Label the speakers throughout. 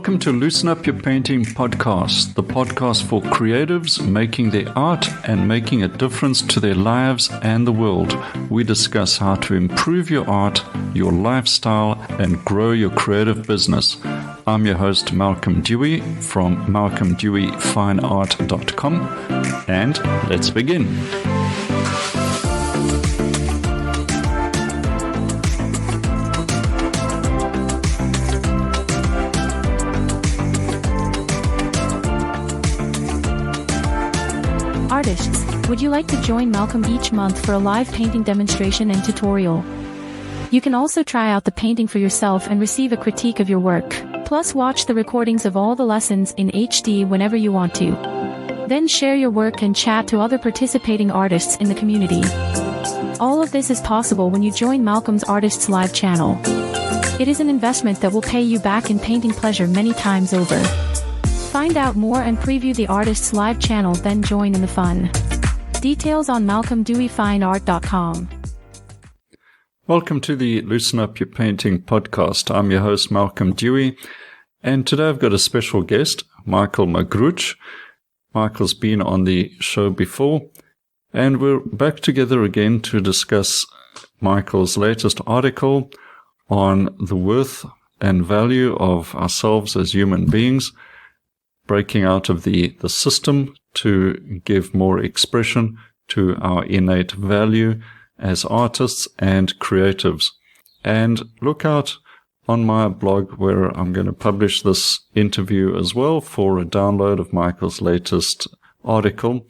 Speaker 1: Welcome to Loosen Up Your Painting podcast, the podcast for creatives making their art and making a difference to their lives and the world. We discuss how to improve your art, your lifestyle, and grow your creative business. I'm your host, Malcolm Dewey from malcolmdeweyfineart.com, and let's begin.
Speaker 2: Artists, would you like to join Malcolm each month for a live painting demonstration and tutorial? You can also try out the painting for yourself and receive a critique of your work. Plus, watch the recordings of all the lessons in HD whenever you want to. Then share your work and chat to other participating artists in the community. All of this is possible when you join Malcolm's Artists Live channel. It is an investment that will pay you back in painting pleasure many times over. Find out more and preview the Artists Live channel, then join in the fun. Details on malcolmdeweyfineart.com.
Speaker 1: Welcome to the Loosen Up Your Painting podcast. I'm your host, Malcolm Dewey, and today I've got a special guest, Michaell Magrutsche. Michael's been on the show before, and we're back together again to discuss Michael's latest article on the worth and value of ourselves as human beings, breaking out of the system to give more expression to our innate value as artists and creatives. And look out on my blog where I'm going to publish this interview as well for a download of Michael's latest article.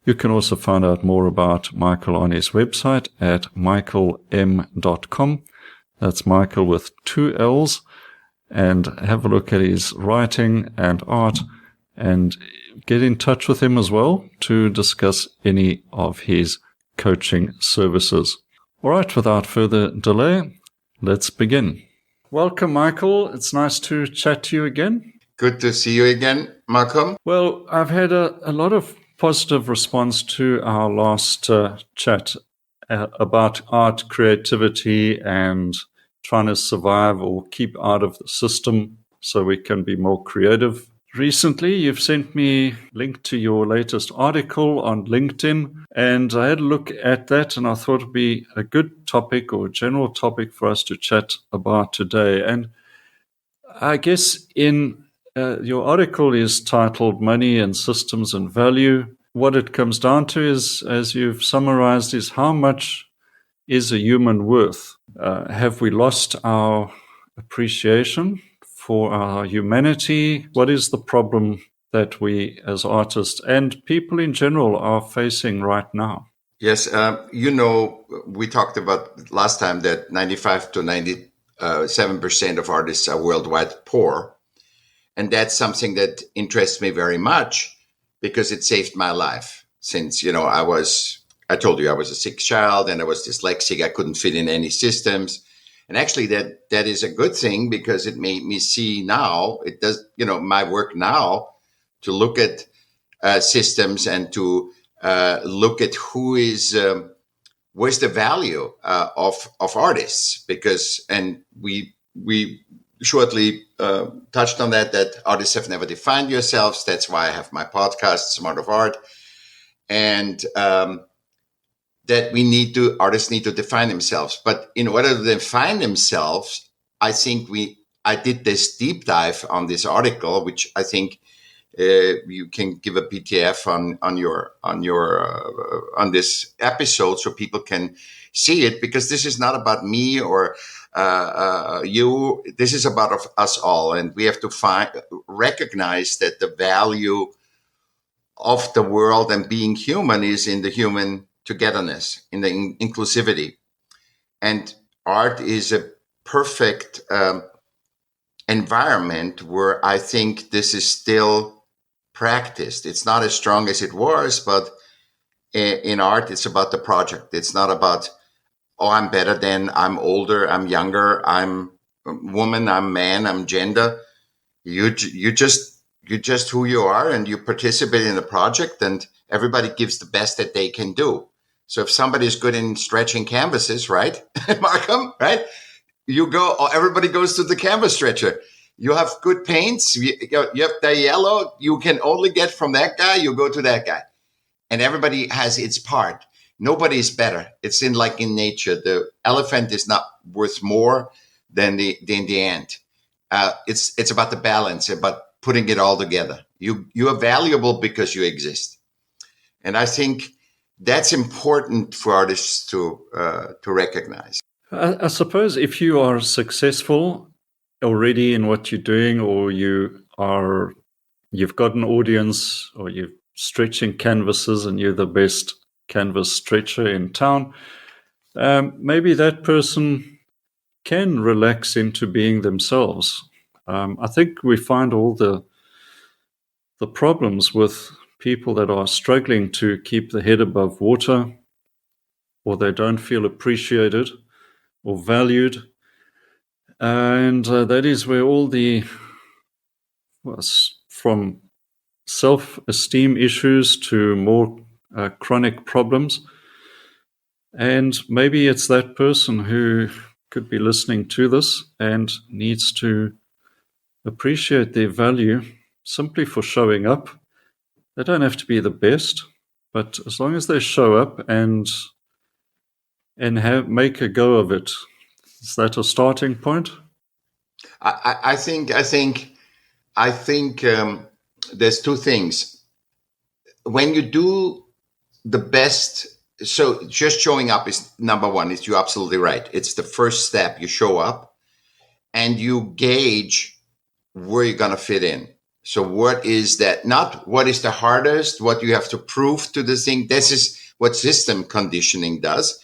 Speaker 1: You can also find out more about Michaell on his website at michaellm.com. That's Michael with 2 L's. And have a look at his writing and art and get in touch with him as well to discuss any of his coaching services. All right, without further delay, let's begin. Welcome, Michaell. It's nice to chat to you again.
Speaker 3: Good to see you again, Malcolm.
Speaker 1: Well, I've had a lot of positive response to our last chat about art, creativity, and trying to survive or keep out of the system so we can be more creative. Recently, you've sent me a link to your latest article on LinkedIn, and I had a look at that, and I thought it would be a good topic or a general topic for us to chat about today. And I guess in your article is titled Money and Systems and Value. What it comes down to is, as you've summarized, is how much is a human worth? Have we lost our appreciation for our humanity? What is the problem that we as artists and people in general are facing right now?
Speaker 3: Yes, we talked about last time that 95 to 97% of artists are worldwide poor. And that's something that interests me very much because it saved my life since, I told you I was a sick child and I was dyslexic. I couldn't fit in any systems. And actually that is a good thing because it made me see now, it does, my work now to look at systems and to look at where's the value of artists, because, and we shortly touched on that artists have never defined yourselves. That's why I have my podcast, Smart of Art. And, that artists need to define themselves. But in order to define themselves, I think I did this deep dive on this article, which I think you can give a PDF on this episode so people can see it, because this is not about me or you. This is about us all, and we have to recognize that the value of the world and being human is in the human togetherness, in the inclusivity. And art is a perfect environment where I think this is still practiced. It's not as strong as it was, but in art, it's about the project. It's not about, I'm better than, I'm older, I'm younger, I'm a woman, I'm man, I'm gender. You're just who you are, and you participate in the project, and everybody gives the best that they can do. So if somebody's good in stretching canvases, right, Malcolm, right? Everybody goes to the canvas stretcher. You have good paints. You have the yellow. You can only get from that guy. You go to that guy, and everybody has its part. Nobody is better. It's in nature. The elephant is not worth more than the ant. It's about the balance, about putting it all together. You are valuable because you exist, and I think that's important for artists to recognize.
Speaker 1: I suppose if you are successful already in what you're doing, or you've got an audience, or you're stretching canvases and you're the best canvas stretcher in town, maybe that person can relax into being themselves. I think we find all the problems with people that are struggling to keep the head above water, or they don't feel appreciated or valued. And that is where all the, from self-esteem issues to more chronic problems. And maybe it's that person who could be listening to this and needs to appreciate their value simply for showing up. They don't have to be the best, but as long as they show up and make a go of it, is that a starting point?
Speaker 3: I think there's two things. When you do the best, so just showing up is number one. You're absolutely right. It's the first step. You show up and you gauge where you're going to fit in. So what is that? Not what is the hardest, what you have to prove to the thing. This is what system conditioning does.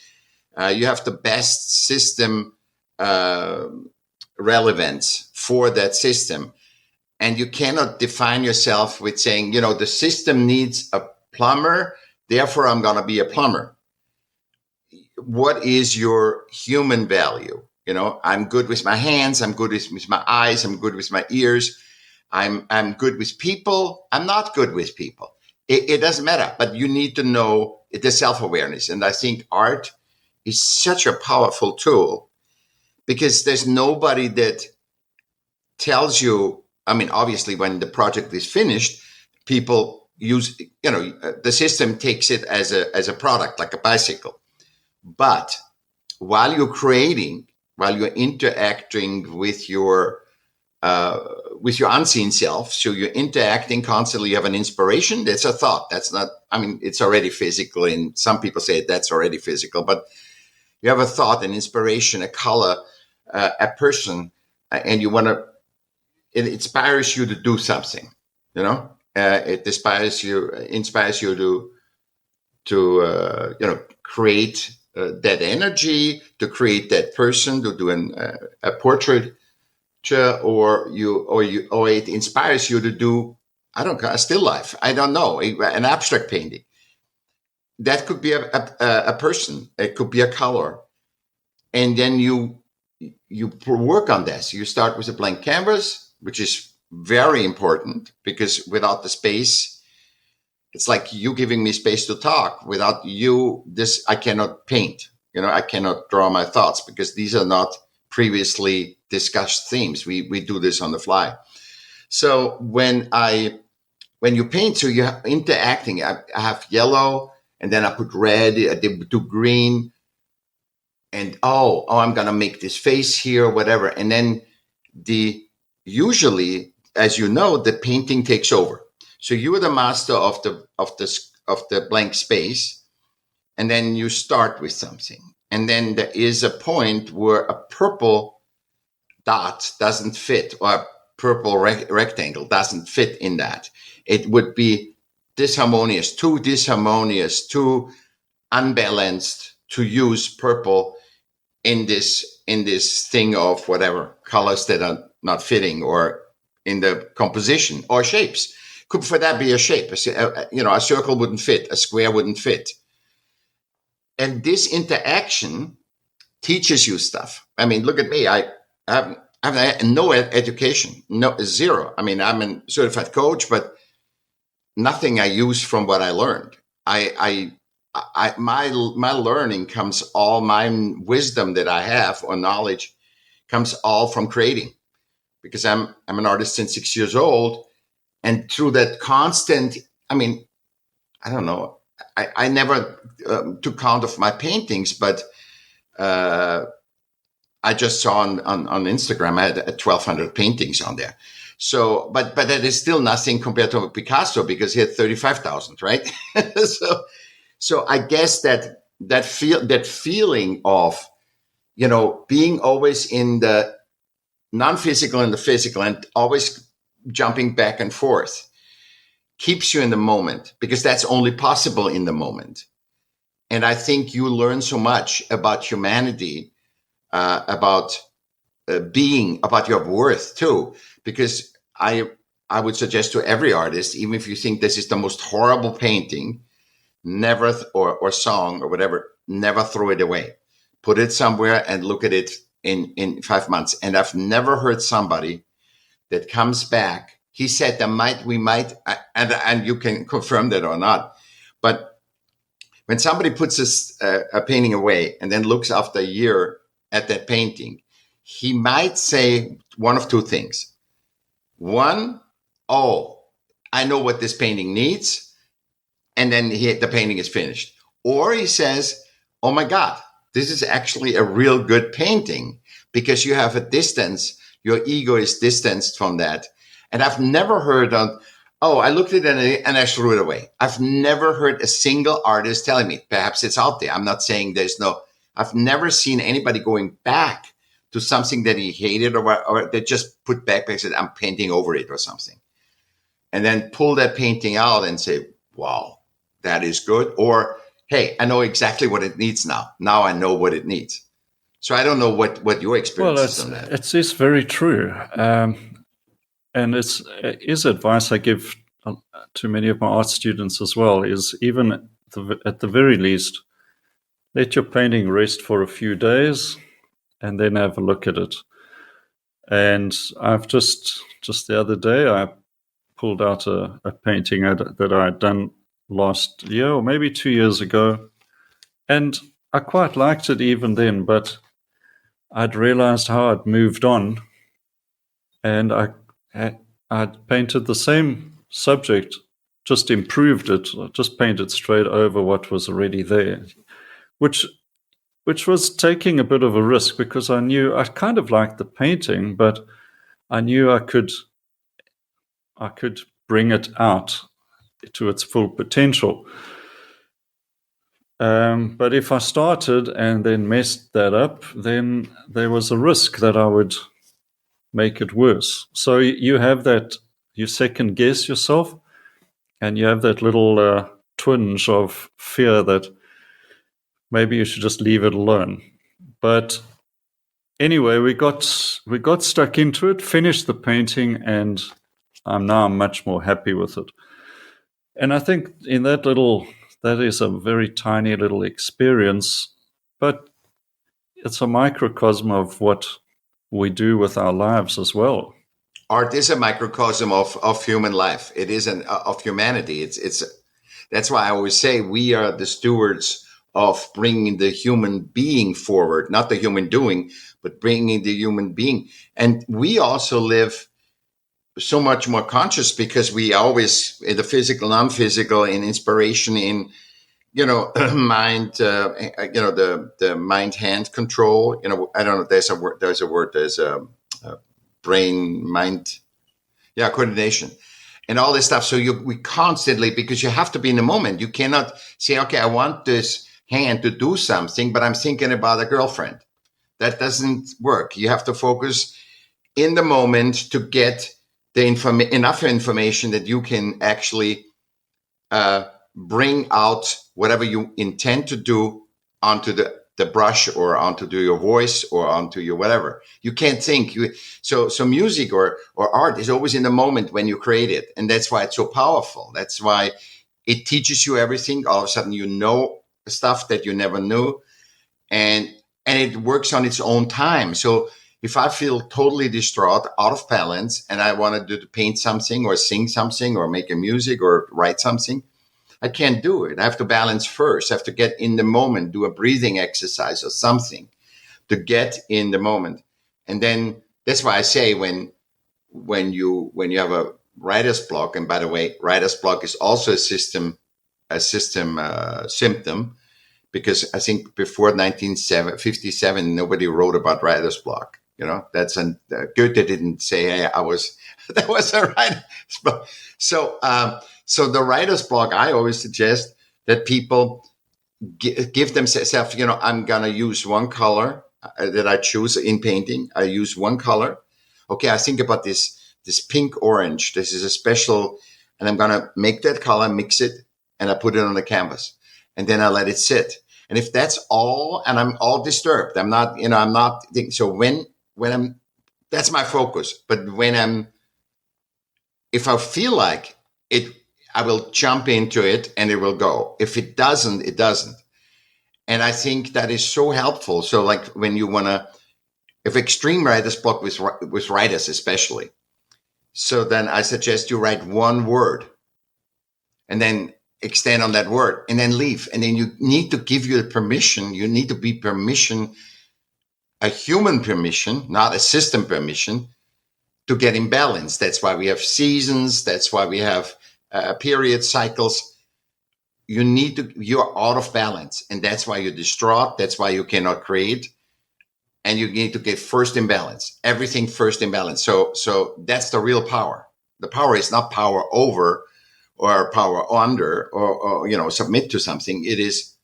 Speaker 3: You have the best system relevance for that system. And you cannot define yourself with saying, the system needs a plumber, therefore I'm going to be a plumber. What is your human value? I'm good with my hands, I'm good with my eyes, I'm good with my ears, I'm good with people, I'm not good with people. It doesn't matter, but you need to know the self-awareness. And I think art is such a powerful tool, because there's nobody that tells you, obviously when the project is finished, people use, the system takes it as a product, like a bicycle. But while you're creating, while you're interacting with your unseen self, so you're interacting constantly, you have an inspiration, that's a thought. That's not, it's already physical, and some people say that's already physical, but you have a thought, an inspiration, a color, a person, and you want to, it inspires you to do something, it inspires you to create that energy, to create that person, to do a portrait, or it inspires you to do, a still life. I don't know, an abstract painting. That could be a person. It could be a color. And then you work on this. You start with a blank canvas, which is very important, because without the space, it's like you giving me space to talk. Without you, I cannot paint. I cannot draw my thoughts, because these are not previously discussed themes. We do this on the fly. So when you paint, so you're interacting. I have yellow, and then I put red, I do green, and I'm gonna make this face here, whatever. And then usually, as you know, the painting takes over. So you are the master of the blank space, and then you start with something. And then there is a point where a purple dot doesn't fit, or a purple rectangle doesn't fit in that. It would be disharmonious, too unbalanced to use purple in this thing of whatever colors that are not fitting, or in the composition, or shapes. Could for that be a shape? A circle wouldn't fit, a square wouldn't fit. And this interaction teaches you stuff. Look at me. I have no education, zero. I'm a certified coach, but nothing I use from what I learned. My learning comes, all my wisdom that I have, or knowledge, comes all from creating. because I'm an artist since 6 years old. And through that constant, I don't know, I never took count of my paintings, but I just saw on Instagram, I had 1,200 paintings on there. So, but that is still nothing compared to Picasso, because he had 35,000, right? so I guess that feeling of, being always in the non-physical and the physical, and always jumping back and forth, keeps you in the moment, because that's only possible in the moment. And I think you learn so much about humanity, about being, about your worth too, because I would suggest to every artist, even if you think this is the most horrible painting, never or song or whatever, never throw it away. Put it somewhere and look at it in 5 months. And I've never heard somebody that comes back. He said we might, and you can confirm that or not, but when somebody puts a painting away and then looks after a year at that painting, he might say one of two things. One, oh, I know what this painting needs. And then the painting is finished. Or he says, oh my God, this is actually a real good painting, because you have a distance. Your ego is distanced from that. And I've never heard of, oh, I looked at it and I threw it away. I've never heard a single artist telling me, perhaps it's out there. I'm not saying I've never seen anybody going back to something that he hated or that just put back and said, I'm painting over it or something. And then pull that painting out and say, wow, that is good. Or, hey, I know exactly what it needs now. Now I know what it needs. So I don't know what your experience is on that.
Speaker 1: It is very true. And it is advice I give to many of my art students as well, is even at the very least, let your painting rest for a few days and then have a look at it. And I've just the other day, I pulled out a painting that I had done last year or maybe 2 years ago. And I quite liked it even then, but I'd realized how I'd moved on, and I'd painted the same subject, just improved it, just painted straight over what was already there, which was taking a bit of a risk, because I knew I kind of liked the painting, but I knew I could bring it out to its full potential. But if I started and then messed that up, then there was a risk that I would make it worse. So you have that, you second guess yourself, and you have that little twinge of fear that maybe you should just leave it alone. But anyway, we got stuck into it, finished the painting, and I'm now much more happy with it. And I think that is a very tiny little experience, but it's a microcosm of what we do with our lives as well.
Speaker 3: Art is a microcosm of human life. It is of humanity. It's that's why I always say we are the stewards of bringing the human being forward, not the human doing, but bringing the human being. And we also live so much more conscious, because we always in the physical, non-physical, in inspiration, in mind, the mind-hand control. I don't know. There's a word. There's a brain, mind, coordination, and all this stuff. So we constantly, because you have to be in the moment. You cannot say, okay, I want this hand to do something, but I'm thinking about a girlfriend. That doesn't work. You have to focus in the moment to get enough information that you can actually bring out whatever you intend to do onto the brush, or onto your voice, or onto your whatever. You can't think. So music or art is always in the moment when you create it. And that's why it's so powerful. That's why it teaches you everything. All of a sudden, you know stuff that you never knew. And it works on its own time. So if I feel totally distraught, out of balance, and I want to paint something or sing something or make a music or write something, I can't do it. I have to balance first. I have to get in the moment, do a breathing exercise or something to get in the moment. And then that's why I say when when you have a writer's block, and by the way, writer's block is also a system symptom, because I think before 1957 nobody wrote about writer's block. That's Goethe didn't say, "Hey, that was a writer's block." So the writer's block, I always suggest that people give themselves, I'm gonna use one color that I choose in painting. I use one color. Okay, I think about this pink orange. This is a special, and I'm gonna make that color, mix it, and I put it on the canvas, and then I let it sit. And if that's all, and I'm all disturbed, I'm not thinking. So when that's my focus. But if I feel like it, I will jump into it and it will go. If it doesn't, it doesn't. And I think that is so helpful. So like when you if extreme writer's block with writers especially, so then I suggest you write one word and then extend on that word and then leave. And then you need to give you the permission. You need to be permission, a human permission, not a system permission, to get in balance. That's why we have seasons. That's why we have period cycles. You're out of balance. And that's why you're distraught. That's why you cannot create. And you need to get first in balance, everything first in balance. So that's the real power. The power is not power over or power under or submit to something. It is,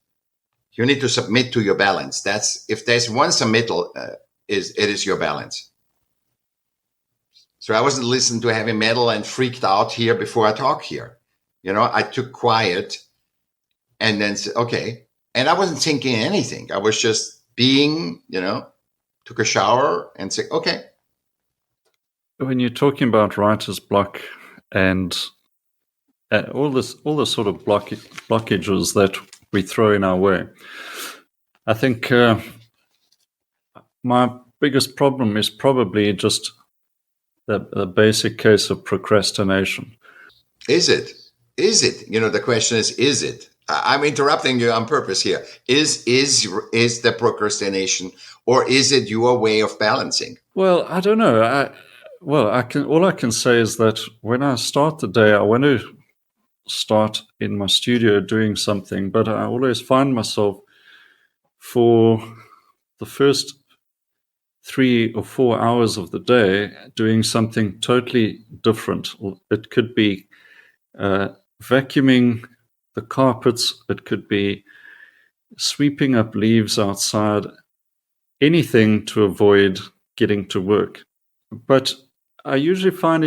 Speaker 3: you need to submit to your balance. If there's one submittal, it is your balance. So I wasn't listening to heavy metal and freaked out here before I talk here. I took quiet and then said, okay. And I wasn't thinking anything. I was just being, took a shower and said, okay.
Speaker 1: When you're talking about writer's block and all the sort of blockages that we throw in our way, I think my biggest problem is probably just the basic case of procrastination.
Speaker 3: Is it? The question is it? I'm interrupting you on purpose here. Is the procrastination, or is it your way of balancing?
Speaker 1: Well, I don't know. All I can say is that when I start the day, I want to start in my studio doing something, but I always find myself for the first 3 or 4 hours of the day doing something totally different. It could be vacuuming the carpets. It could be sweeping up leaves outside, anything to avoid getting to work. But I usually find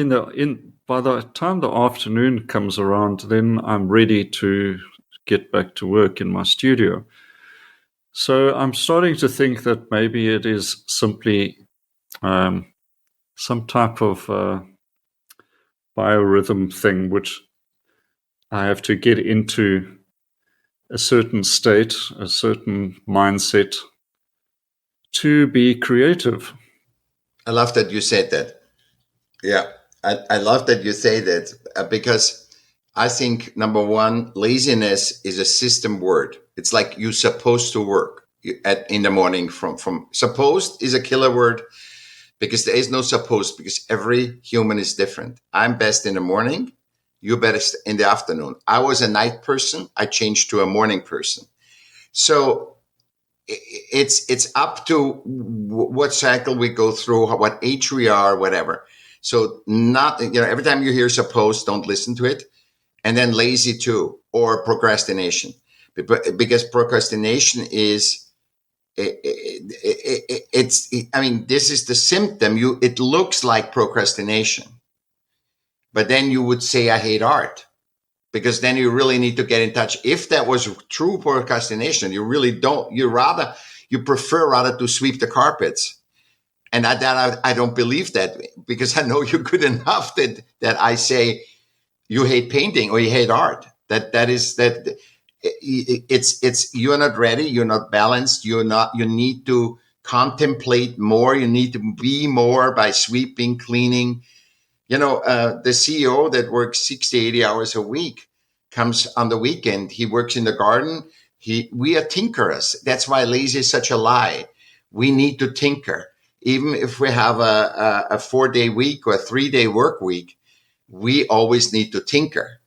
Speaker 1: by the time the afternoon comes around, then I'm ready to get back to work in my studio. So I'm starting to think that maybe it is simply some type of biorhythm thing, which I have to get into a certain state, a certain mindset to be creative.
Speaker 3: I love that you said that. Yeah, I love that you say that because I think, number one, laziness is a system word. It's like you're supposed to work in the morning. From supposed is a killer word because there is no supposed, because every human is different. I'm best in the morning. You're best in the afternoon. I was a night person. I changed to a morning person. So it's up to what cycle we go through, what age we are, whatever. So not, every time you hear supposed, don't listen to it. And then lazy too, or procrastination, because procrastination is, this is the symptom. It looks like procrastination, but then you would say, I hate art, because then you really need to get in touch. If that was true procrastination, you really don't, you prefer rather to sweep the carpets. And I don't believe that, because I know you're good enough that I say you hate painting or you hate art. It's you're not ready, you're not balanced, you need to contemplate more, you need to be more by sweeping, cleaning. The CEO that works 60, 80 hours a week comes on the weekend, he works in the garden. We are tinkerers. That's why lazy is such a lie. We need to tinker. even if we have a 4-day week or a 3-day work week, we always need to tinker.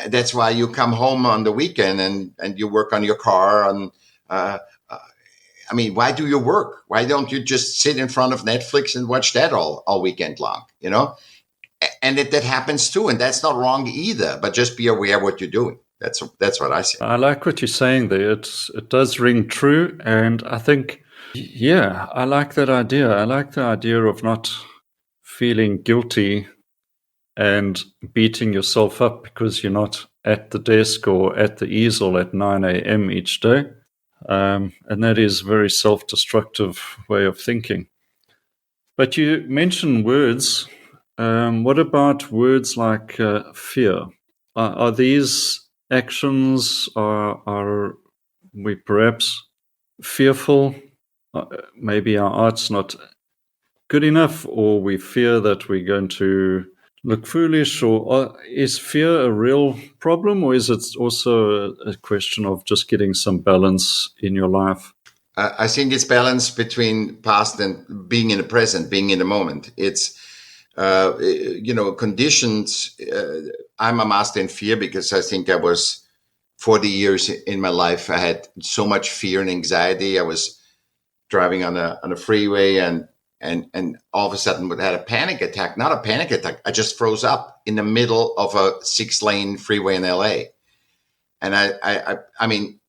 Speaker 3: That's why you come home on the weekend and you work on your car. And I mean, why do you work? Why don't you just sit in front of Netflix and watch that all weekend long? You know, and that happens too, and that's not wrong either. But just be aware of what you're doing. That's what I say.
Speaker 1: I like what you're saying there. It does ring true, and I think, yeah, I like that idea. I like the idea of not feeling guilty and beating yourself up because you're not at the desk or at the easel at 9 a.m. each day. And that is a very self-destructive way of thinking. But you mentioned words. What about words like fear? Are these actions, are we perhaps fearful? Maybe our art's not good enough, or we fear that we're going to look foolish, or is fear a real problem, or is it also a question of just getting some balance in your life?
Speaker 3: I think it's balance between past and being in the present, being in the moment. It's, conditions. I'm a master in fear because I think I was 40 years in my life. I had so much fear and anxiety. I was driving on a freeway and all of a sudden I had a panic attack, not a panic attack. I just froze up in the middle of a 6-lane freeway in LA. And I mean,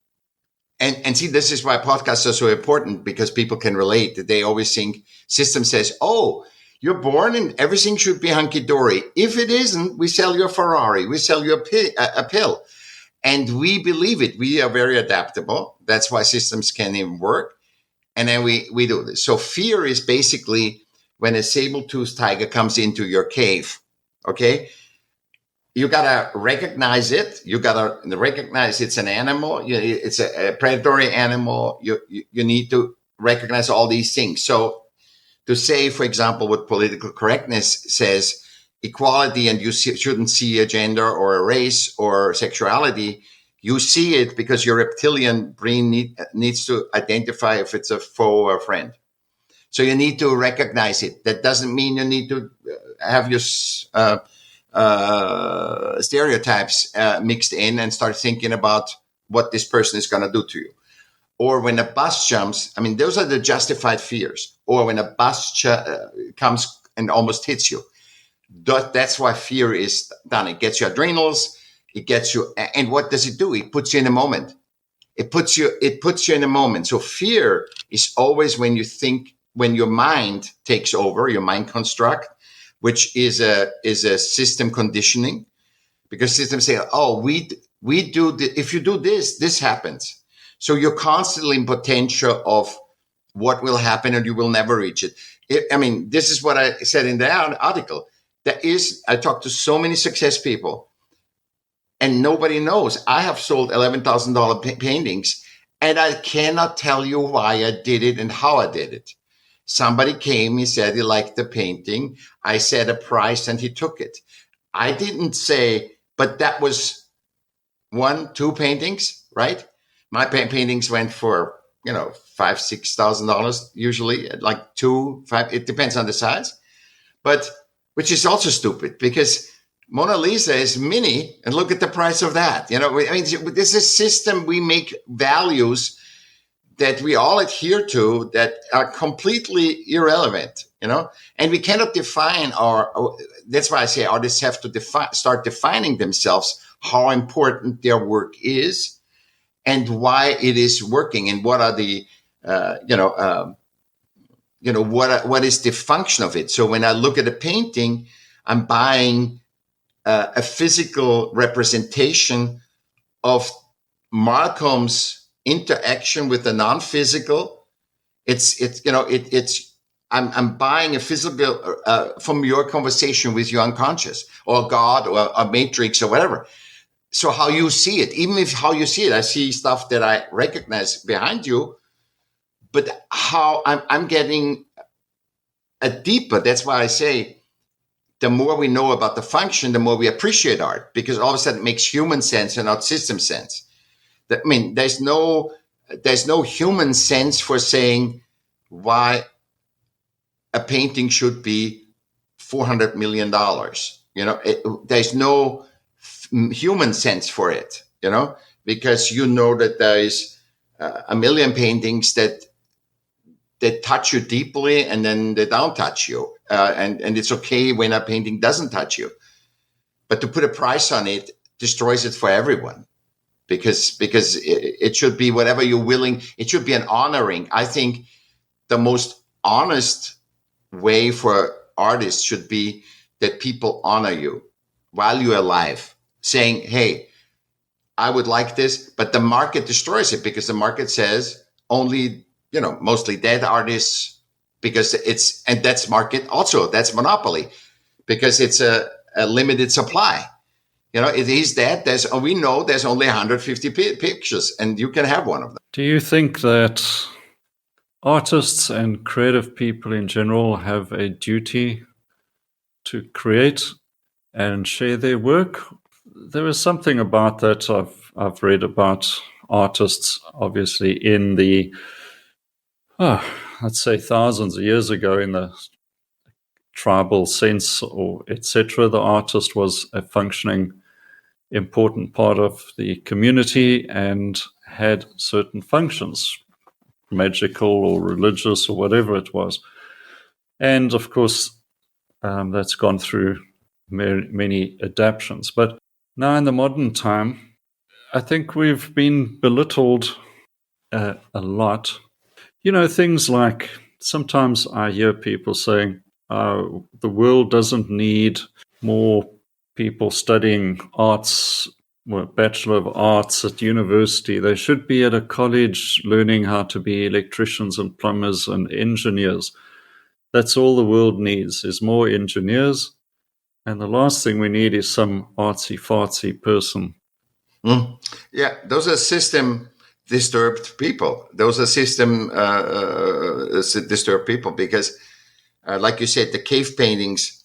Speaker 3: and see, this is why podcasts are so important, because people can relate. They always think system says, oh, you're born and everything should be hunky-dory. If it isn't, we sell you a Ferrari, we sell you a pill. And we believe it. We are very adaptable. That's why systems can even work. And then we do this. So fear is basically when a saber-toothed tiger comes into your cave, okay? You got to recognize it. You got to recognize it's an animal. It's a predatory animal. You need to recognize all these things. So to say, for example, what political correctness says, equality, and you shouldn't see a gender or a race or sexuality, you see it because your reptilian brain needs to identify if it's a foe or a friend. So you need to recognize it. That doesn't mean you need to have your stereotypes mixed in and start thinking about what this person is going to do to you. Or when a bus jumps, I mean, those are the justified fears. Or when a bus comes and almost hits you. That's why fear is done. It gets your adrenals. It gets you. And what does it do? It puts you in a moment. It puts you in a moment. So fear is always when you think, when your mind takes over, your mind construct, which is a system conditioning, because systems say, oh, we do if you do this, this happens. So you're constantly in potential of what will happen, and you will never reach it. I mean, this is what I said in the article. I talked to so many success people, and nobody knows. I have sold $11,000 paintings, and I cannot tell you why I did it and how I did it. Somebody came, he said he liked the painting. I said a price, and he took it. I didn't say, but that was 1-2 paintings, right? My paintings went for, $5,000-$6,000 usually, like 2-5. It depends on the size, but which is also stupid because Mona Lisa is mini, and look at the price of that. I mean, this is a system. We make values that we all adhere to that are completely irrelevant, and we cannot define that's why I say artists have to start defining themselves, how important their work is and why it is working, and what are the, what is the function of it. So when I look at a painting, I'm buying a physical representation of Malcolm's interaction with the non-physical. I'm buying a physical from your conversation with your unconscious or God or a matrix or whatever. So how you see it, even if how you see it, I see stuff that I recognize behind you, but how I'm getting a deeper. That's why I say the more we know about the function, the more we appreciate art, because all of a sudden it makes human sense and not system sense. I mean, there's no human sense for saying why a painting should be $400 million. There's no human sense for it, because that there is a million paintings that touch you deeply, and then they don't touch you. And it's okay when a painting doesn't touch you. But to put a price on it destroys it for everyone, because it should be whatever you're willing. It should be an honoring. I think the most honest way for artists should be that people honor you while you're alive, saying, hey, I would like this, but the market destroys it, because the market says only, mostly dead artists, because and that's market also, that's monopoly, because it's a limited supply. It is dead. We know there's only 150 pictures, and you can have one of them.
Speaker 1: Do you think that artists and creative people in general have a duty to create and share their work? There is something about that I've read about artists, obviously, in the, let's say thousands of years ago, in the tribal sense, or etc. The artist was a functioning, important part of the community and had certain functions, magical or religious or whatever it was. And of course, that's gone through many adaptations. But now in the modern time, I think we've been belittled a lot. Things like, sometimes I hear people saying, the world doesn't need more people studying arts, Bachelor of Arts at university. They should be at a college learning how to be electricians and plumbers and engineers. That's all the world needs, is more engineers. And the last thing we need is some artsy-fartsy person.
Speaker 3: Yeah, those are system disturbed people. Those are system disturbed people, because, like you said, the cave paintings,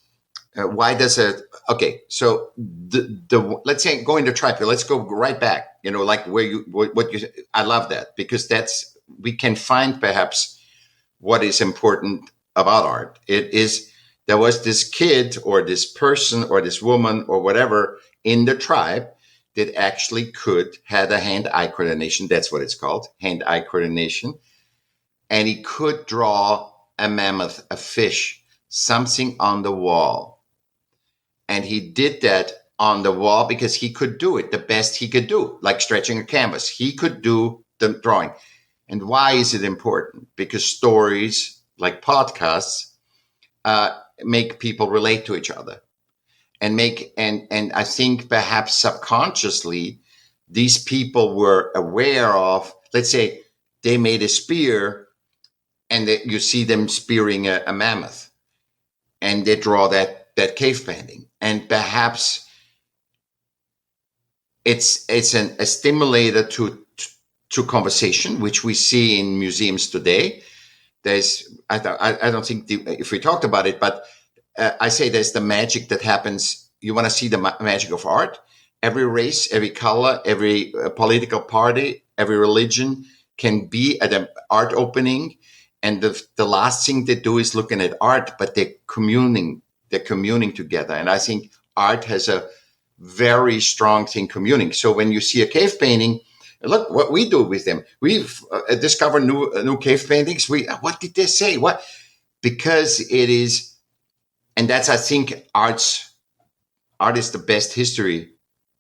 Speaker 3: why does it... Okay, so the let's say going to tripod. Let's go right back. Like where what you. I love that, because we can find perhaps what is important about art. It is, there was this kid or this person or this woman or whatever in the tribe that actually had a hand-eye coordination. That's what it's called, hand-eye coordination, and he could draw a mammoth, a fish, something on the wall. And he did that on the wall because he could do it the best he could do, like stretching a canvas. He could do the drawing. And why is it important? Because stories, like podcasts, make people relate to each other. And I think perhaps subconsciously, these people were aware of, let's say, they made a spear, and you see them spearing a mammoth, and they draw that cave painting. And perhaps it's a stimulator to conversation, which we see in museums today. I don't think if we talked about it, but I say there's the magic that happens. You want to see the magic of art. Every race, every color, every political party, every religion can be at an art opening, and the last thing they do is looking at art, but they're communing together. And I think art has a very strong thing, communing. So when you see a cave painting, look what we do with them. We've discovered new cave paintings. What did they say? What? Because it is, and that's, I think, art is the best history,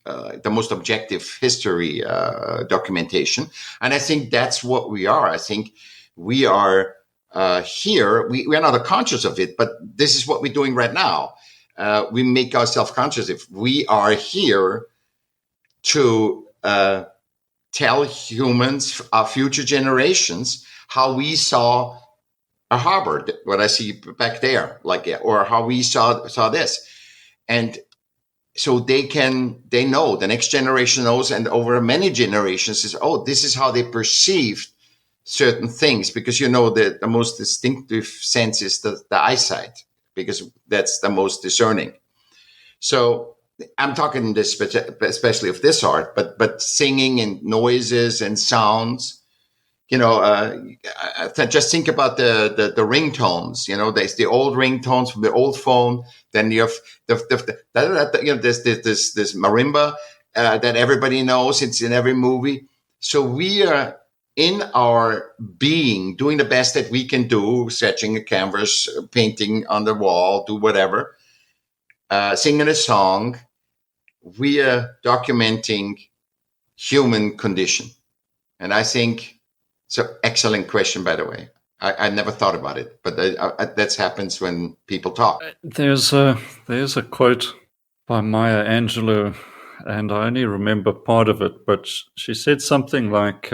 Speaker 3: the most objective history documentation. And I think that's what we are. I think we are here. We are not conscious of it, but this is what we're doing right now. We make ourselves conscious. If we are here to tell humans, our future generations, how we saw a harbor, what I see back there, or how we saw this. And so they know, the next generation knows, and over many generations is, this is how they perceived certain things, because the most distinctive sense is the eyesight, because that's the most discerning. So I'm talking this especially of this art, but singing and noises and sounds just think about the ringtones. There's the old ringtones from the old phone. Then you have there's this marimba that everybody knows. It's in every movie. So we are in our being doing the best that we can do, sketching a canvas, painting on the wall, do whatever, singing a song. We are documenting human condition. And I think it's an excellent question, by the way. I never thought about it, but that happens when people talk.
Speaker 1: There's a quote by Maya Angelou, and I only remember part of it, but she said something like,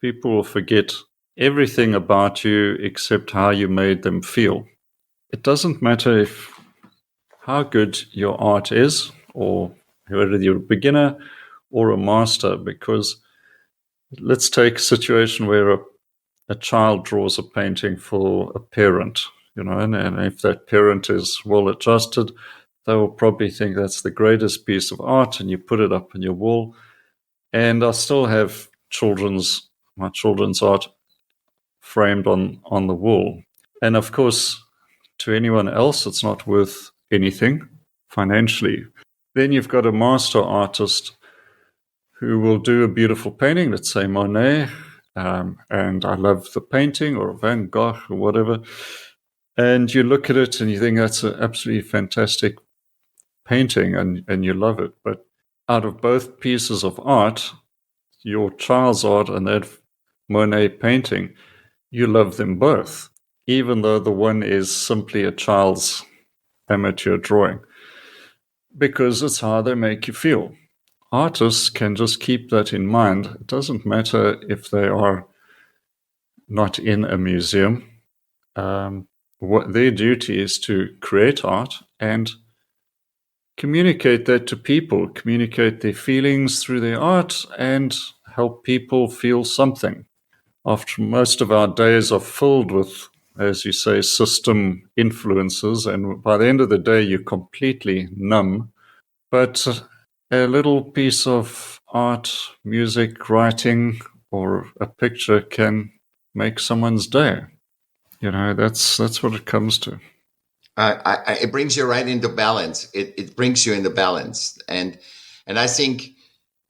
Speaker 1: people will forget everything about you except how you made them feel. It doesn't matter how good your art is, or whether you're a beginner or a master, because let's take a situation where a child draws a painting for a parent, and if that parent is well adjusted, they will probably think that's the greatest piece of art, and you put it up on your wall. And I still have my children's art framed on the wall. And of course, to anyone else, it's not worth anything financially. Then you've got a master artist who will do a beautiful painting, let's say Monet, and I love the painting, or Van Gogh, or whatever. And you look at it and you think that's an absolutely fantastic painting, and you love it. But out of both pieces of art, your child's art and that Monet painting, you love them both, even though the one is simply a child's amateur drawing, because it's how they make you feel. Artists can just keep that in mind. It doesn't matter if they are not in a museum. What their duty is to create art and communicate that to people, communicate their feelings through their art, and help people feel something. After most of our days are filled with, as you say, system influences, and by the end of the day, you're completely numb. But a little piece of art, music, writing, or a picture can make someone's day. That's what it comes to.
Speaker 3: It brings you right into balance. It brings you into balance. And I think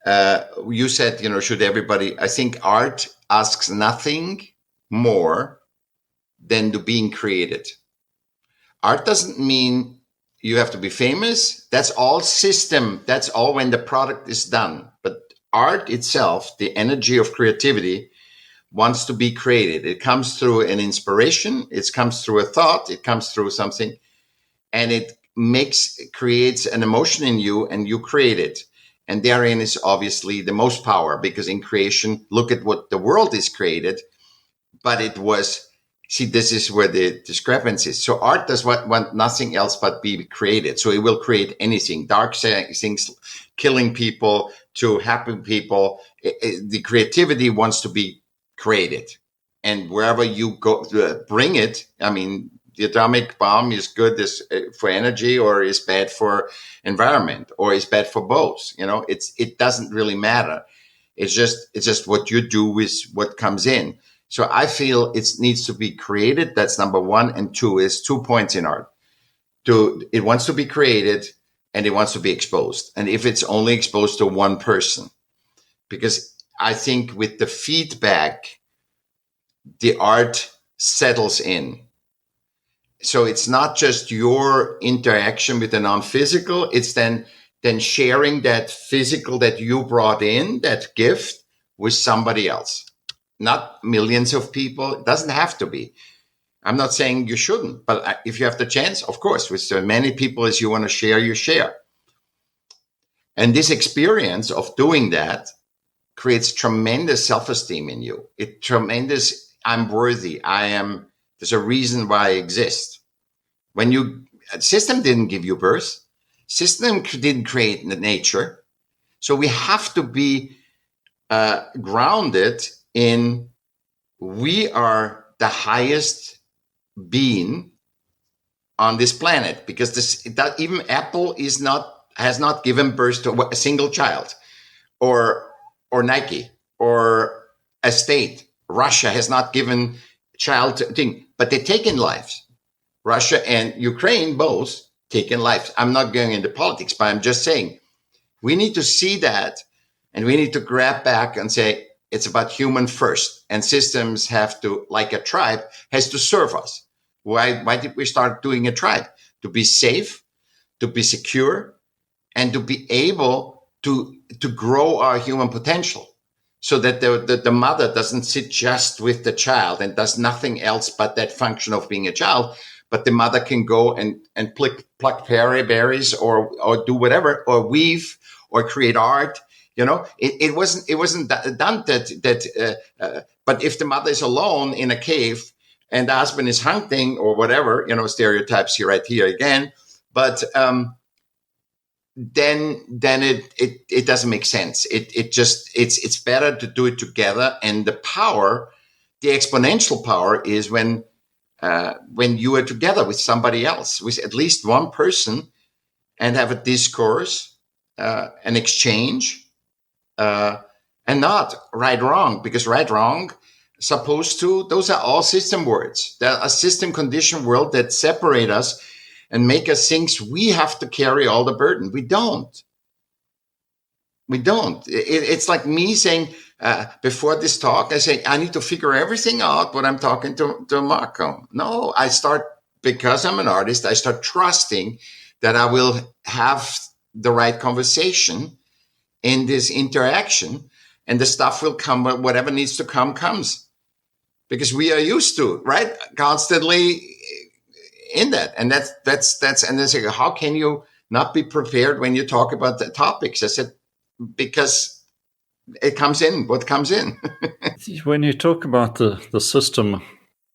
Speaker 3: you said, should everybody, I think art asks nothing more than to being created. Art doesn't mean you have to be famous. That's all system. That's all when the product is done. But art itself, the energy of creativity, wants to be created. It comes through an inspiration. It comes through a thought. It comes through something, and it creates an emotion in you, and you create it. And therein is obviously the most power, because in creation, look at what the world is created, but it was, this is where the discrepancy is. So art does want nothing else but be created. So it will create anything, dark things, killing people, to happy people. The creativity wants to be created. And wherever you go, bring it. I mean, the atomic bomb is good for energy, or is bad for environment, or is bad for both. It doesn't really matter. It's just what you do with what comes in. So I feel it needs to be created. That's number one. And two is 2 points in art. It wants to be created, and it wants to be exposed. And if it's only exposed to one person, because I think with the feedback, the art settles in. So it's not just your interaction with the non-physical, it's then sharing that physical that you brought in, that gift, with somebody else. Not millions of people. It doesn't have to be. I'm not saying you shouldn't, but if you have the chance, of course, with so many people as you want to share, you share. And this experience of doing that creates tremendous self-esteem in you. I'm worthy. There's a reason why I exist. System didn't give you birth. System didn't create nature. So we have to be grounded in, we are the highest being on this planet, because even Apple has not given birth to a single child, or Nike, or a state. Russia has not given child thing, but they're taking lives. Russia and Ukraine both taking lives. I'm not going into politics, but I'm just saying we need to see that, and we need to grab back and say it's about human first, and systems have to, like a tribe, has to serve us. Why did we start doing a tribe? To be safe, to be secure, and to be able to grow our human potential, so that the mother doesn't sit just with the child and does nothing else but that function of being a child, but the mother can go and pluck berries or do whatever, or weave or create art. It wasn't done but if the mother is alone in a cave and the husband is hunting or whatever, stereotypes here right here again, but then it doesn't make sense. It's better to do it together. And the exponential power is when you are together with somebody else, with at least one person, and have a discourse, an exchange, and not right wrong, because right wrong those are all system words. They're a system condition world that separate us and make us think we have to carry all the burden. We don't. It's like me saying, before this talk, I say, I need to figure everything out when I'm talking to Marco. No, because I'm an artist, I start trusting that I will have the right conversation in this interaction, and the stuff will come, whatever needs to come comes. Because we are used to, right? Constantly in that. And that's, and they say, how can you not be prepared when you talk about the topics? I said, because it comes in, what comes in.
Speaker 1: When you talk about the system,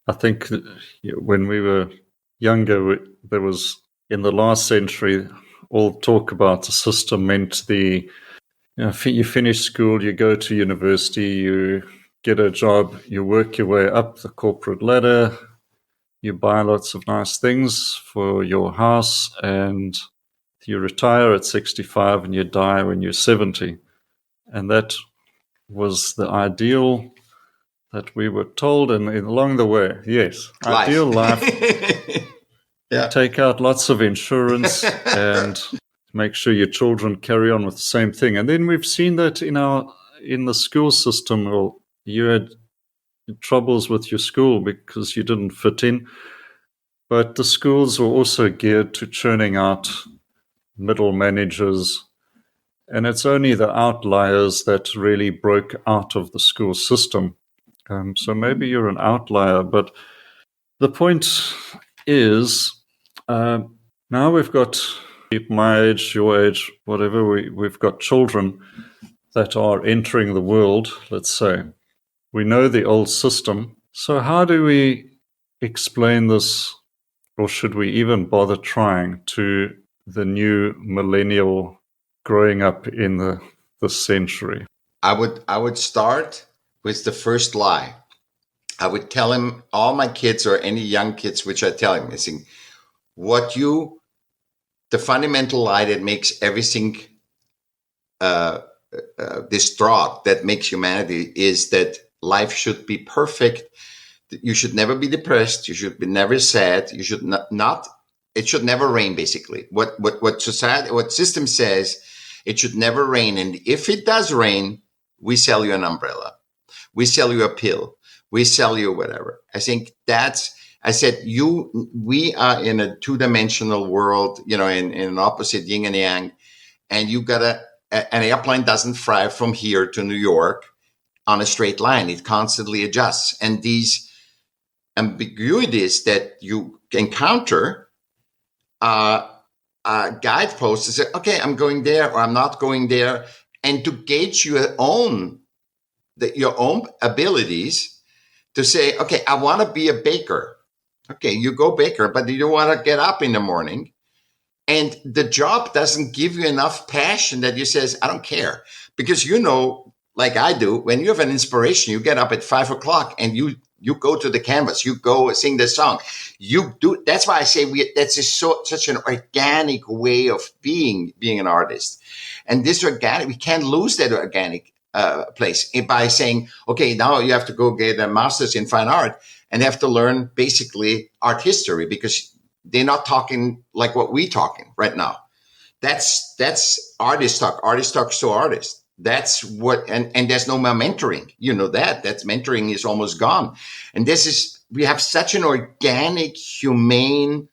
Speaker 1: I think when we were younger, there was, in the last century, all talk about the system meant you finish school, you go to university, you get a job, you work your way up the corporate ladder, you buy lots of nice things for your house, and you retire at 65 and you die when you're 70. And that was the ideal that we were told, and along the way, yes,
Speaker 3: life.
Speaker 1: Ideal life.
Speaker 3: Yeah.
Speaker 1: Take out lots of insurance and make sure your children carry on with the same thing. And then we've seen that in the school system. Well, you had troubles with your school because you didn't fit in, but the schools were also geared to churning out middle managers, and it's only the outliers that really broke out of the school system. So maybe you're an outlier, but the point is, now we've got my age, your age, whatever, we've got children that are entering the world, let's say. We know the old system. So how do we explain this, or should we even bother trying, to the new millennial growing up in this century?
Speaker 3: I would start with the first lie. I would tell him, all my kids or any young kids, which I tell him, I think, the fundamental lie that makes everything distraught, that makes humanity, is that life should be perfect. You should never be depressed. You should be never sad. You should not it should never rain, basically. What system says, it should newe rain. And if it does rain, we sell you an umbrella. We sell you a pill. We sell you whatever. I think I said, we are in a two-dimensional world, in an opposite yin and yang, and an airplane doesn't fly from here to New York on a straight line. It constantly adjusts. And these ambiguities that you encounter guideposts to say, okay, I'm going there or I'm not going there, and to gauge your own abilities to say, okay, I want to be a baker. Okay, you go baker, but you don't want to get up in the morning, and the job doesn't give you enough passion that you says, I don't care. Because like I do, when you have an inspiration, you get up at 5 o'clock and you go to the canvas, you go sing the song. You do. That's why I say that's such an organic way of being an artist. And this organic, we can't lose that organic. place by saying, okay, now you have to go get a master's in fine art and have to learn basically art history, because they're not talking like what we're talking right now. That's artist talk. Artist talks to artist. That's what, and there's no more mentoring. You know that mentoring is almost gone. And we have such an organic, humane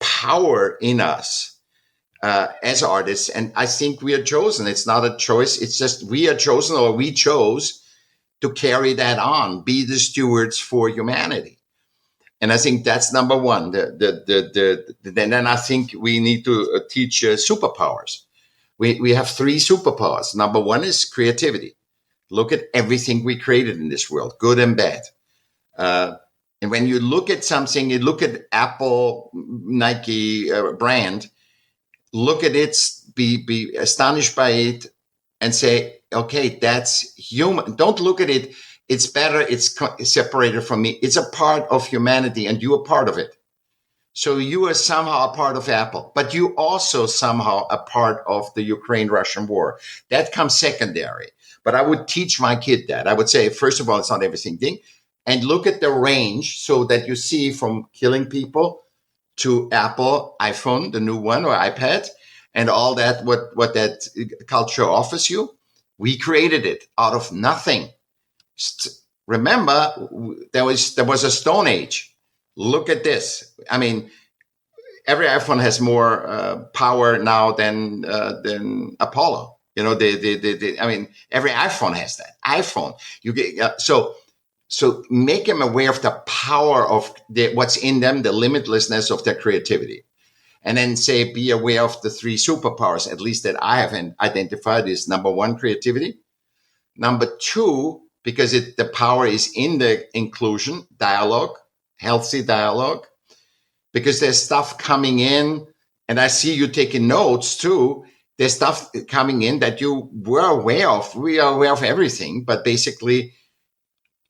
Speaker 3: power in us as artists. And I think we are chosen. It's not a choice. It's just we are chosen, or we chose to carry that on, be the stewards for humanity. And I think that's number one. Then I think we need to teach superpowers. We have 3 superpowers. Number one is creativity. Look at everything we created in this world, good and bad. And when you look at something, you look at Apple, Nike brand, look at it, be astonished by it, and say, okay, that's human. Don't look at it. It's better. It's separated from me. It's a part of humanity, and you are part of it. So you are somehow a part of Apple, but you also somehow a part of the Ukraine-Russian war. That comes secondary. But I would teach my kid that. I would say, first of all, it's not everything thing. And look at the range so that you see from killing people to Apple, iPhone, the new one, or iPad, and all that, what that culture offers you. We created it out of nothing. Remember, there was a Stone Age. Look at this. I mean, every iPhone has more power now than Apollo. You know, I mean, every iPhone has that. iPhone. You get so make them aware of the power of what's in them, the limitlessness of their creativity, and then say, be aware of the 3 superpowers, at least that I have identified, is number 1, creativity. Number 2, because the power is in the inclusion, dialogue, healthy dialogue, because there's stuff coming in, and I see you taking notes too. There's stuff coming in that you were aware of. We are aware of everything, but basically,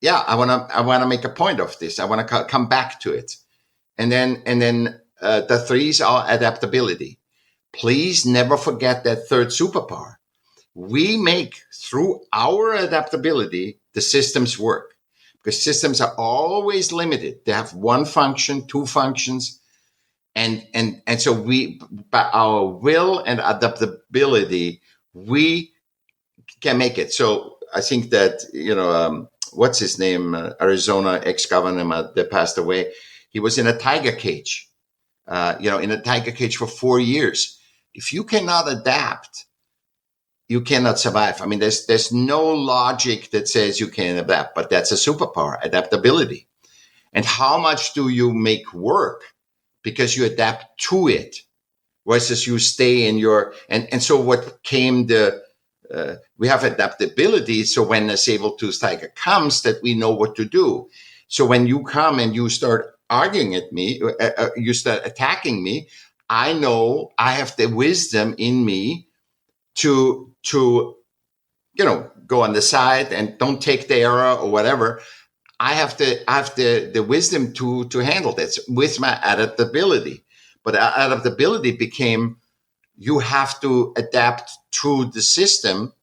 Speaker 3: yeah, I want to make a point of this. I want to come back to it. And then the 3s are adaptability. Please never forget that 3rd superpower. We make, through our adaptability, the systems work, because systems are always limited. They have 1 function, 2 functions. And so by our will and adaptability, we can make it. So I think that, what's his name? Arizona ex-governor that passed away. He was in a tiger cage, in a tiger cage for 4 years. If you cannot adapt, you cannot survive. I mean, there's no logic that says you can adapt, but that's a superpower, adaptability. And how much do you make work because you adapt to it versus you stay in your, and so what came we have adaptability. So when a saber-toothed tiger comes, that we know what to do. So when you come and you start arguing at me, you start attacking me, I know I have the wisdom in me to go on the side and don't take the error or whatever. I have the wisdom to handle this with my adaptability. But adaptability became, you have to adapt to the system.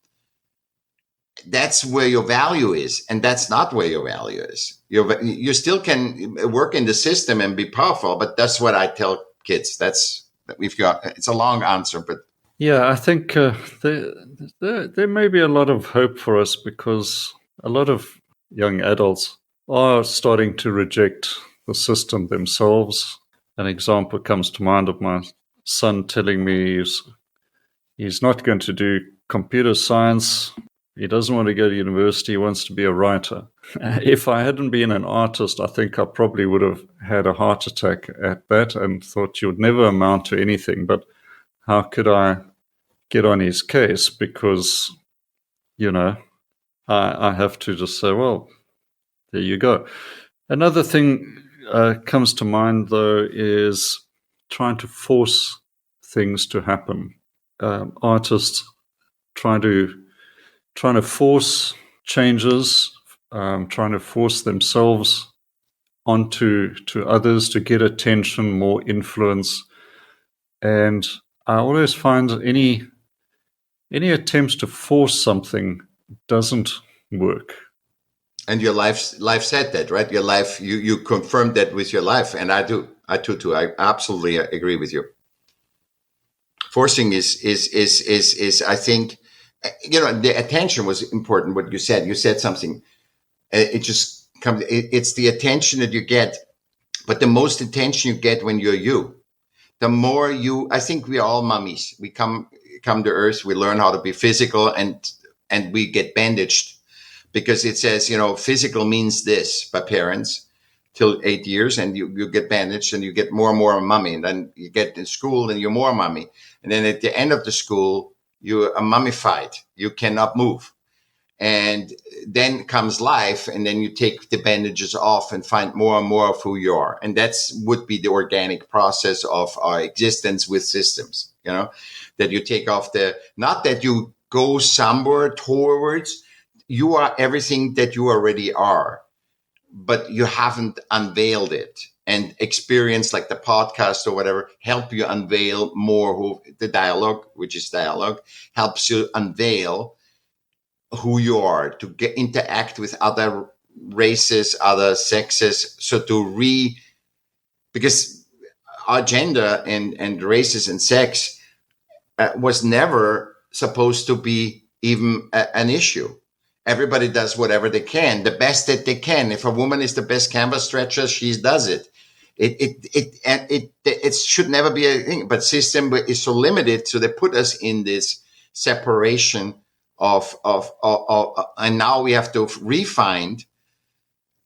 Speaker 3: That's where your value is, and that's not where your value is. You still can work in the system and be powerful, but that's what I tell kids. It's a long answer, but
Speaker 1: yeah, I think there may be a lot of hope for us, because a lot of young adults are starting to reject the system themselves. An example comes to mind of my son telling me he's not going to do computer science. He doesn't want to go to university. He wants to be a writer. If I hadn't been an artist, I think I probably would have had a heart attack at that and thought you would never amount to anything. But how could I get on his case? Because, I have to just say, well, there you go. Another thing comes to mind, though, is trying to force things to happen. Artists trying to force changes, trying to force themselves onto others to get attention, more influence. And I always find any attempts to force something doesn't work.
Speaker 3: And your life said that, right? Your life, you confirmed that with your life, and I do too. I absolutely agree with you. Forcing is I think, the attention was important. What you said something. It just comes. It's the attention that you get, but the most attention you get when you're you. The more you, I think we are all mummies. We come to Earth. We learn how to be physical, and we get bandaged because it says, physical means this by parents till 8 years, and you get bandaged and you get more and more mummy. And then you get in school and you're more mummy. And then at the end of the school, you are mummified. You cannot move. And then comes life, and then you take the bandages off and find more and more of who you are. And that's would be the organic process of our existence with systems, that you take off not that you go somewhere towards, you are everything that you already are, but you haven't unveiled it. And experience like the podcast or whatever help you unveil more the dialogue, which is dialogue, helps you unveil who you are, to interact with other races, other sexes. So because our gender and races and sex was never supposed to be even an issue. Everybody does whatever they can, the best that they can. If a woman is the best canvas stretcher, she does it. It should never be a thing. But system is so limited, so they put us in this separation of and now we have to refine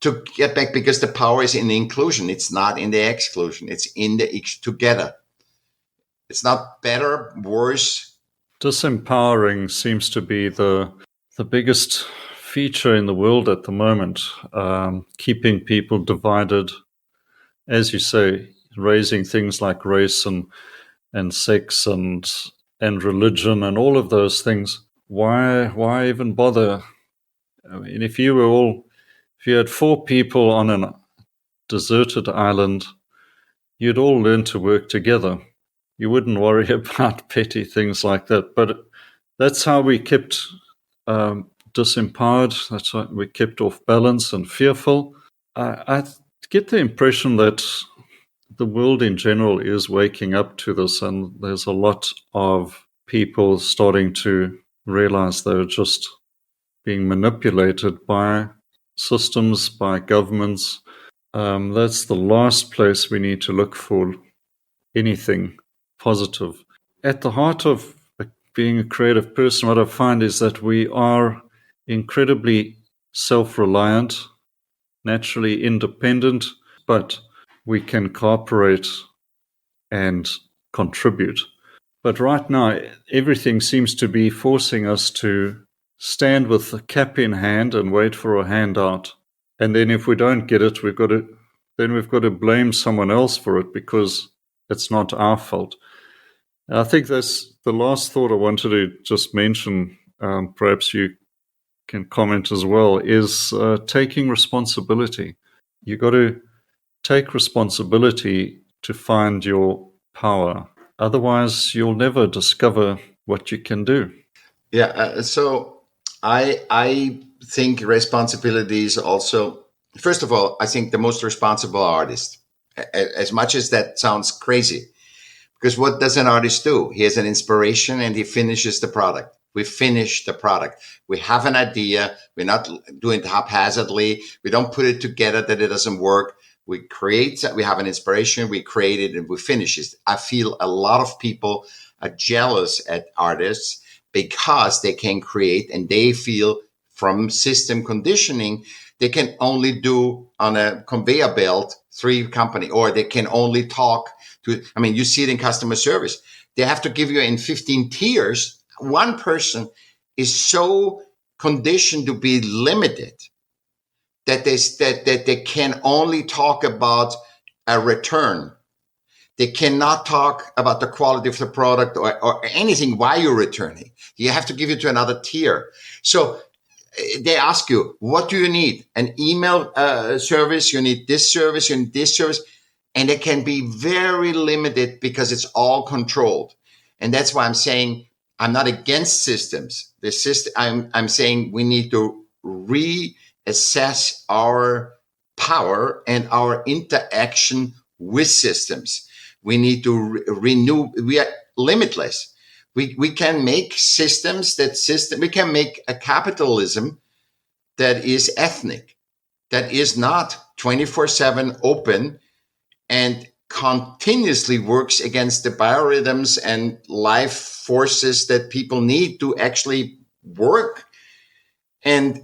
Speaker 3: to get back, because the power is in the inclusion. It's not in the exclusion. It's in the together. It's not better, worse.
Speaker 1: Disempowering seems to be the biggest feature in the world at the moment, keeping people divided, as you say, raising things like race and sex and religion and all of those things. Why even bother? I mean, if you had 4 people on a deserted island, you'd all learn to work together. You wouldn't worry about petty things like that. But that's how we kept disempowered. That's why we kept off balance and fearful. I get the impression that the world in general is waking up to this, and there's a lot of people starting to realize they're just being manipulated by systems, by governments. That's the last place we need to look for anything positive. At the heart of being a creative person, what I find is that we are incredibly self-reliant, naturally independent, but we can cooperate and contribute. But right now, everything seems to be forcing us to stand with the cap in hand and wait for a handout. And then if we don't get it, we've got to blame someone else for it because it's not our fault. I think that's the last thought I wanted to just mention. Perhaps you can comment as well, is taking responsibility. You've got to take responsibility to find your power. Otherwise, you'll never discover what you can do.
Speaker 3: Yeah. So I think responsibility is also, first of all, I think the most responsible artist, as much as that sounds crazy, because what does an artist do? He has an inspiration and he finishes the product. We finish the product. We have an idea. We're not doing it haphazardly. We don't put it together that it doesn't work. We have an inspiration, we create it, and we finish it. I feel a lot of people are jealous at artists because they can create, and they feel from system conditioning, they can only do on a conveyor belt 3 company, or they can only talk to, you see it in customer service. They have to give you in 15 tiers. One person is so conditioned to be limited that they can only talk about a return. They cannot talk about the quality of the product or anything while you're returning. You have to give it to another tier. So they ask you, what do you need? An email service, you need this service, you need this service. And it can be very limited because it's all controlled. And that's why I'm saying I'm not against systems. The system. I'm saying we need to reassess our power and our interaction with systems. We need to renew. We are limitless. We can make systems we can make a capitalism that is ethnic, that is not 24/7 open and continuously works against the biorhythms and life forces that people need to actually work and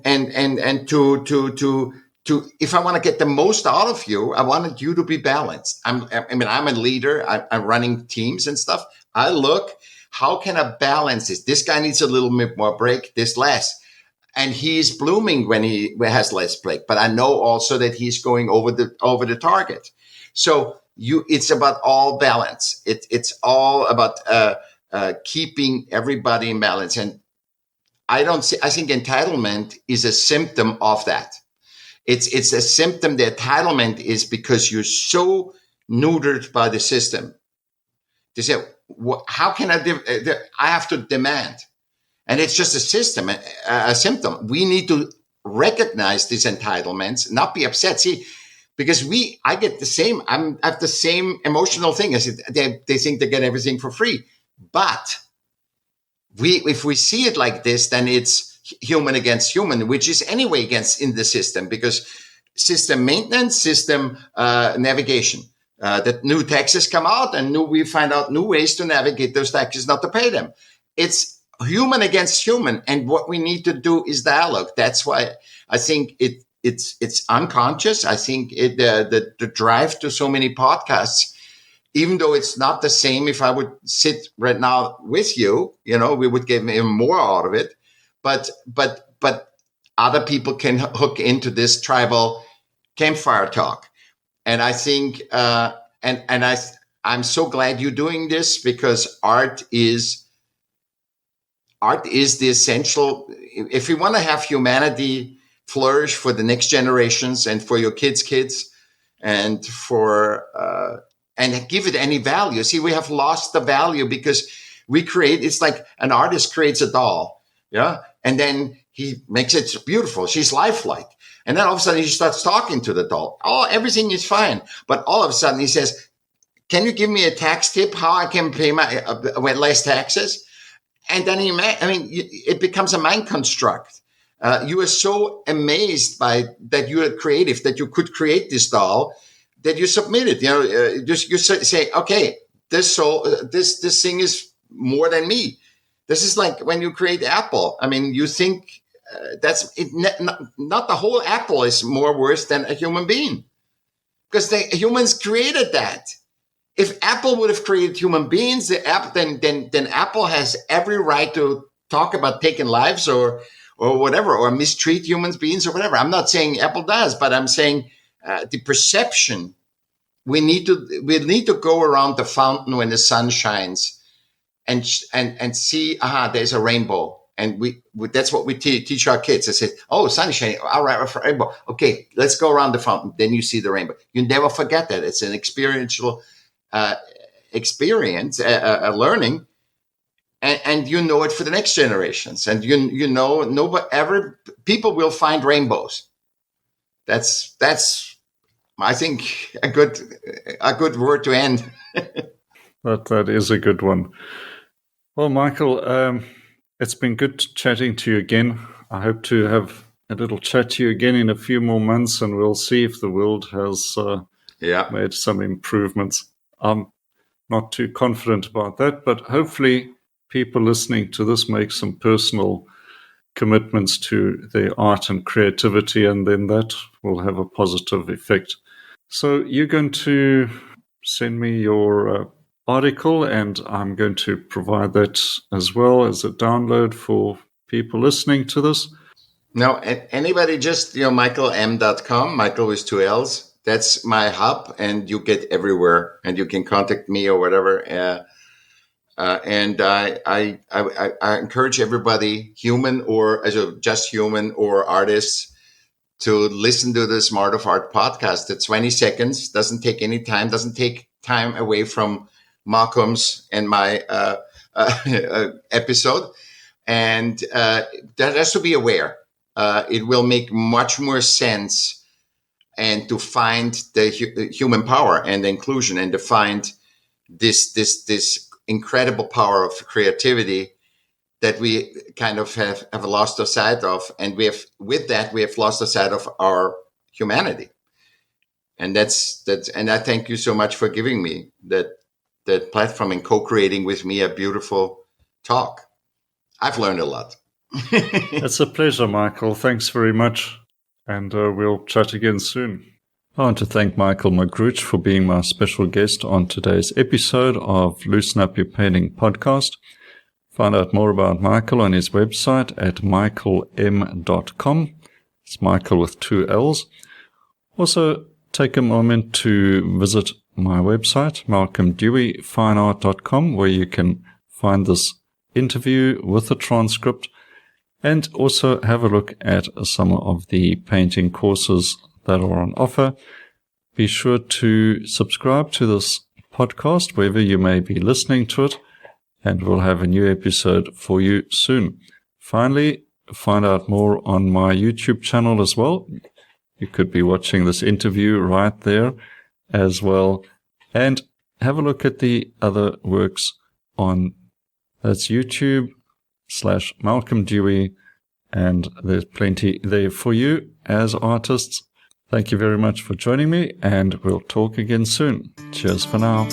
Speaker 3: to if I want to get the most out of you, I wanted you to be balanced. I'm a leader. I'm running teams and stuff. I look, how can I balance this? This guy needs a little bit more break, this less. And he's blooming when he has less break. But I know also that he's going over the target. So it's about all balance. It's all about keeping everybody in balance. And I think entitlement is a symptom of that. It's a symptom. The entitlement is because you're so neutered by the system. They say, how can I have to demand? And it's just a system, a symptom. We need to recognize these entitlements, not be upset. See, because I get the same, I have the same emotional thing. They think they get everything for free. But if we see it like this, then it's human against human, which is anyway against in the system, because system maintenance, system navigation, that new taxes come out and we find out new ways to navigate those taxes, not to pay them. It's human against human. And what we need to do is dialogue. That's why I think it's unconscious. I think the drive to so many podcasts, even though it's not the same, if I would sit right now with you, we would get even more out of it. But other people can hook into this tribal campfire talk. And I think, I'm so glad you're doing this, because art is the essential. If we want to have humanity flourish for the next generations and for your kids, and and give it any value. See, we have lost the value because it's like an artist creates a doll. Yeah. And then he makes it beautiful. She's lifelike. And then all of a sudden he starts talking to the doll. Oh, everything is fine. But all of a sudden he says, can you give me a tax tip how I can pay my less taxes? And then it becomes a mind construct. You are so amazed by that you are creative, that you could create this doll, that you submit it. You say, okay, this thing is more than me. This is like when you create Apple. You think that's it. Not the whole apple is more worth than a human being, because the humans created that. If Apple would have created human beings, then Apple has every right to talk about taking lives or whatever, or mistreat human beings or whatever. I'm not saying Apple does, but I'm saying the perception. We need to go around the fountain when the sun shines, and see, there's a rainbow, and that's what we teach our kids. I say, oh, sun is shining, all right, rainbow. Okay, let's go around the fountain. Then you see the rainbow. You never forget that. It's an experiential experience, a learning, and you know it for the next generations. And people will find rainbows. That's I think a good word to end.
Speaker 1: That is a good one. Well, Michaell, it's been good chatting to you again. I hope to have a little chat to you again in a few more months, and we'll see if the world has made some improvements. I'm not too confident about that, but hopefully people listening to this make some personal commitments to their art and creativity, and then that will have a positive effect. So you're going to send me your article, and I'm going to provide that as well as a download for people listening to this.
Speaker 3: No, anybody just, michaelm.com, Michael with 2 L's. That's my hub, and you get everywhere, and you can contact me or whatever. And I encourage everybody, human or just human or artists, to listen to the Smart of Art podcast. It's 20 seconds, doesn't take any time, doesn't take time away from Malcolm's and my episode. And that has to be aware. It will make much more sense, and to find the human power and the inclusion, and to find this incredible power of creativity that we kind of have lost sight of. And we have lost sight of our humanity. And that's, and I thank you so much for giving me that platform and co-creating with me a beautiful talk. I've learned a lot.
Speaker 1: It's a pleasure, Michael. Thanks very much. And we'll chat again soon. I want to thank Michaell Magrutsche for being my special guest on today's episode of Loosen Up Your Painting podcast. Find out more about Michaell on his website at michaellm.com. It's Michaell with 2 L's. Also, take a moment to visit my website, malcolmdeweyfineart.com, where you can find this interview with a transcript, and also have a look at some of the painting courses that are on offer. Be sure to subscribe to this podcast wherever you may be listening to it, and we'll have a new episode for you soon. Finally, find out more on my YouTube channel as well. You could be watching this interview right there as well. And have a look at the other works on, that's YouTube/Malcolm Dewey. And there's plenty there for you as artists. Thank you very much for joining me, and we'll talk again soon. Cheers for now.